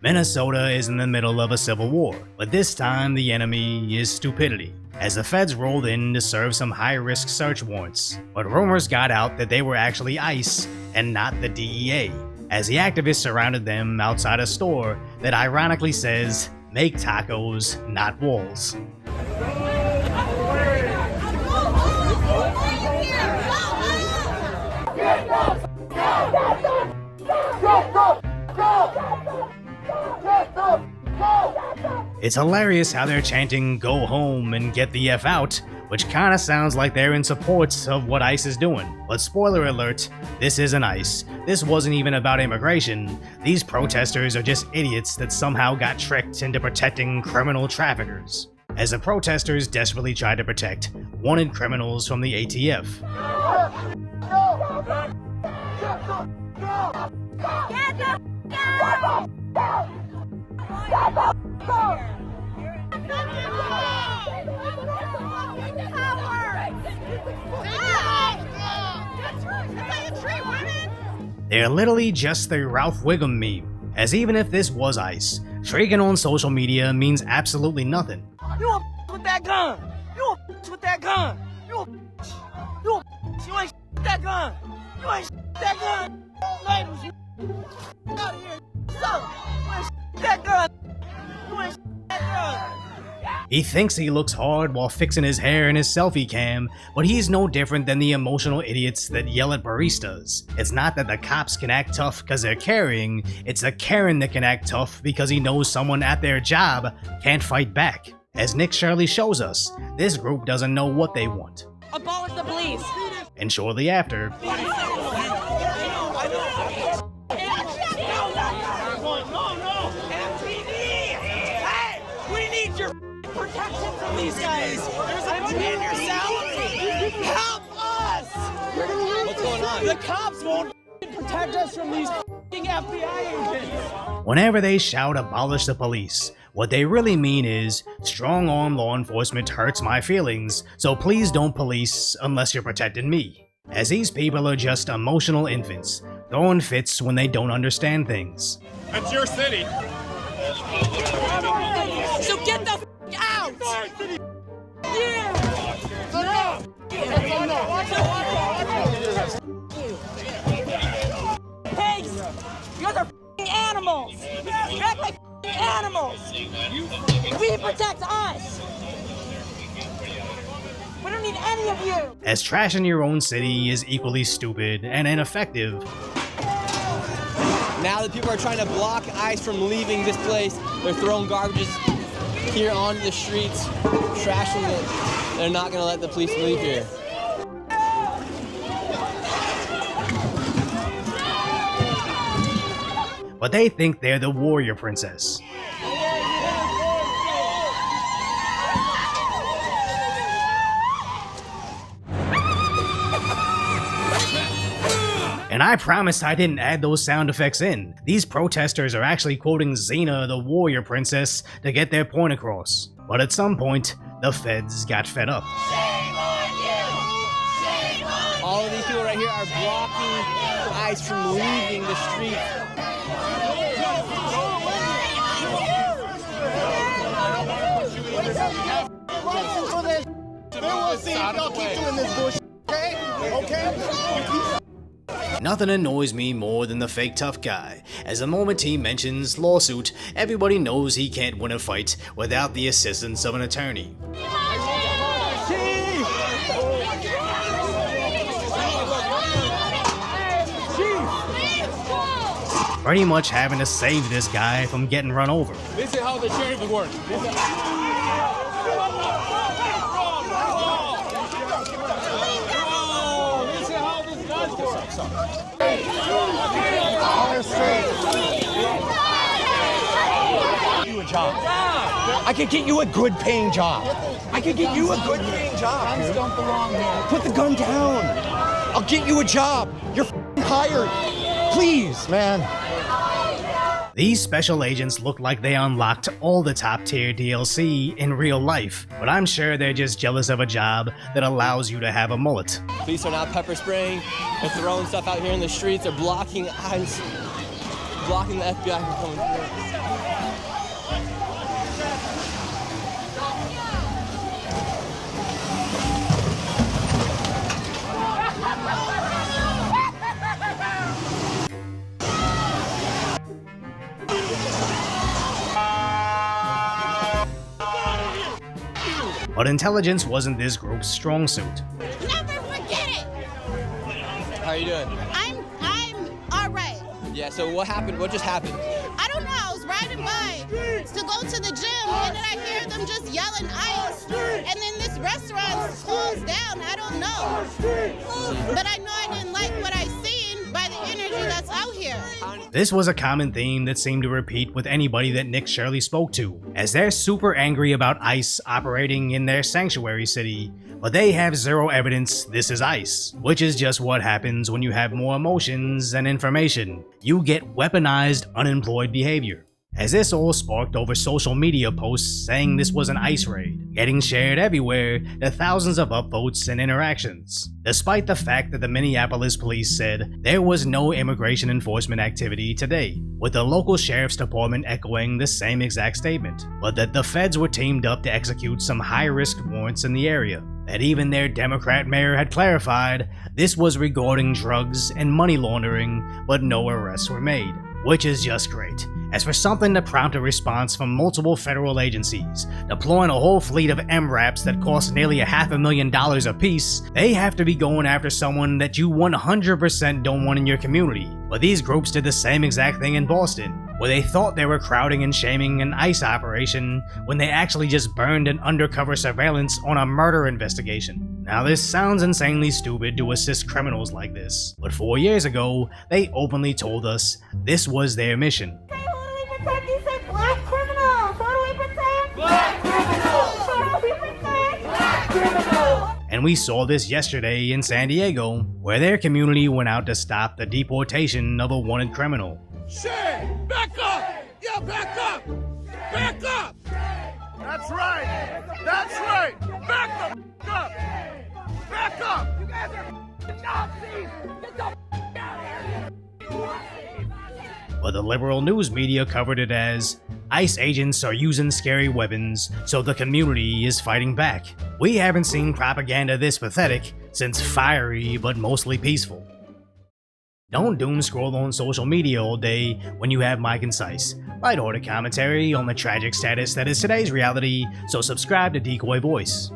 Minnesota is in the middle of a civil war, but this time the enemy is stupidity, as the feds rolled in to serve some high-risk search warrants. But rumors got out that they were actually ICE and not the DEA, as the activists surrounded them outside a store that ironically says, "Make tacos, not walls." It's hilarious how they're chanting "go home and get the F out," which kinda sounds like they're in support of what ICE is doing. But spoiler alert, this isn't ICE. This wasn't even about immigration. These protesters are just idiots that somehow got tricked into protecting criminal traffickers, as the protesters desperately tried to protect wanted criminals from the ATF. They're literally just the Ralph Wiggum meme, as even if this was ICE, shrieking on social media means absolutely nothing. You a with that gun! You a with that gun! You ain't with that gun! You ain't with that gun! Ladies, you out of here! So, you ain't with that gun! You ain't with that gun! He thinks he looks hard while fixing his hair in his selfie cam, but he's no different than the emotional idiots that yell at baristas. It's not that the cops can act tough because they're carrying, it's the Karen that can act tough because he knows someone at their job can't fight back. As Nick Shirley shows us, this group doesn't know what they want. Abolish the police! And shortly after, protection from these guys! There's a gun in your salary! Help us! What's going on? The cops won't protect us from these FBI agents! Whenever they shout "abolish the police," what they really mean is, strong-arm law enforcement hurts my feelings, so please don't police unless you're protecting me. As these people are just emotional infants, throwing fits when they don't understand things. That's your city! So get the out! Yeah! Pigs! You guys are animals! You act like animals! We protect us! We don't need any of you! As trashing your own city is equally stupid and ineffective. Now that people are trying to block ICE from leaving this place, they're throwing garbages here onto the streets, trashing it. They're not going to let the police leave here. But they think they're the warrior princess. And I promise I didn't add those sound effects in. These protesters are actually quoting Xena, the warrior princess, to get their point across. But at some point, the feds got fed up. Shame on you! Shame on All of these people right here are blocking ICE from leaving the street. Nothing annoys me more than the fake tough guy, as the moment he mentions lawsuit, everybody knows he can't win a fight without the assistance of an attorney. Pretty much having to save this guy from getting run over. This is how the sheriff works. You a job. I could get you a good paying job. I could get you a good paying job. Guns don't belong here. Put the gun down. I'll get you a job. You're hired. Please, man. These special agents look like they unlocked all the top tier DLC in real life, but I'm sure they're just jealous of a job that allows you to have a mullet. Police are now pepper spraying and throwing stuff out here in the streets. They're blocking ICE, blocking the FBI from coming through. But intelligence wasn't this group's strong suit. Never forget it. How you doing? I'm all right. Yeah, so what happened? What just happened? I don't know. I was riding by to go to the gym, and then I hear them just yelling ICE, and then this restaurant closed down. I don't know. But I know I didn't like what I seen by the energy that's out here. This was a common theme that seemed to repeat with anybody that Nick Shirley spoke to, as they're super angry about ICE operating in their sanctuary city, but they have zero evidence this is ICE, which is just what happens when you have more emotions and information. You get weaponized, unemployed behavior. As this all sparked over social media posts saying this was an ICE raid, getting shared everywhere to thousands of upvotes and interactions, despite the fact that the Minneapolis police said there was no immigration enforcement activity today, with the local sheriff's department echoing the same exact statement, but that the feds were teamed up to execute some high-risk warrants in the area, that even their Democrat mayor had clarified this was regarding drugs and money laundering, but no arrests were made. Which is just great. As for something to prompt a response from multiple federal agencies, deploying a whole fleet of MRAPs that cost nearly $500,000 apiece, they have to be going after someone that you 100% don't want in your community. But these groups did the same exact thing in Boston, where they thought they were crowding and shaming an ICE operation when they actually just burned an undercover surveillance on a murder investigation. Now this sounds insanely stupid to assist criminals like this, but 4 years ago, they openly told us this was their mission. Who do we protect? You said black criminals. Who do we protect? Black criminals. Who do we protect? Black criminals. And we saw this yesterday in San Diego, where their community went out to stop the deportation of a wanted criminal. Shay, back up! Yeah, back up! Back up! That's right! That's right! Back the f- up! Back up! You guys are Nazis! Get the f- out of here! But the liberal news media covered it as ICE agents are using scary weapons, so the community is fighting back. We haven't seen propaganda this pathetic since Fiery but mostly peaceful. Don't doom scroll on social media all day when you have my concise, lighthearted commentary on the tragic status that is today's reality, so subscribe to Decoy Voice.